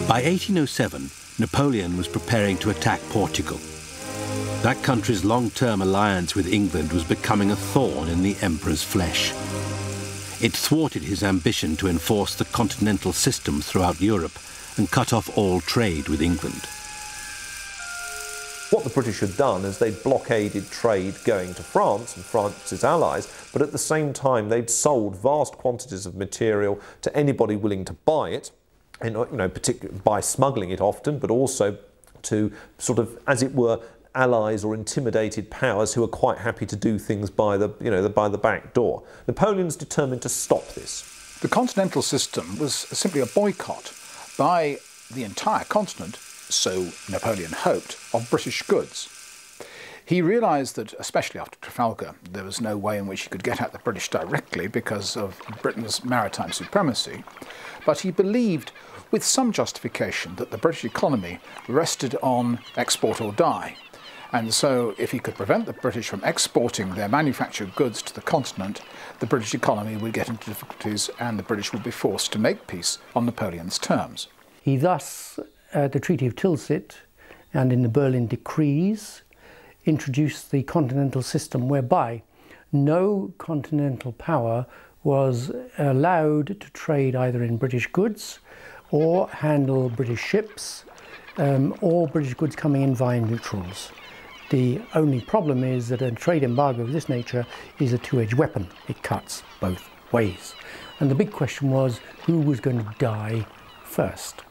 By 1807, Napoleon was preparing to attack Portugal. That country's long-term alliance with England was becoming a thorn in the emperor's flesh. It thwarted his ambition to enforce the Continental System throughout Europe and cut off all trade with England. What the British had done is they'd blockaded trade going to France and France's allies, but at the same time they'd sold vast quantities of material to anybody willing to buy it, and, particularly by smuggling it often, but also to sort of, as it were, allies or intimidated powers who are quite happy to do things by the back door. Napoleon's determined to stop this. The Continental System was simply a boycott by the entire continent, so Napoleon hoped, of British goods. He realised that, especially after Trafalgar, there was no way in which he could get at the British directly because of Britain's maritime supremacy, but he believed, with some justification, that the British economy rested on export or die. And so if he could prevent the British from exporting their manufactured goods to the continent, the British economy would get into difficulties and the British would be forced to make peace on Napoleon's terms. He thus, at the Treaty of Tilsit and in the Berlin Decrees, introduced the Continental System, whereby no continental power was allowed to trade either in British goods or handle British ships or British goods coming in via neutrals. The only problem is that a trade embargo of this nature is a two-edged weapon. It cuts both ways. And the big question was, who was going to die first?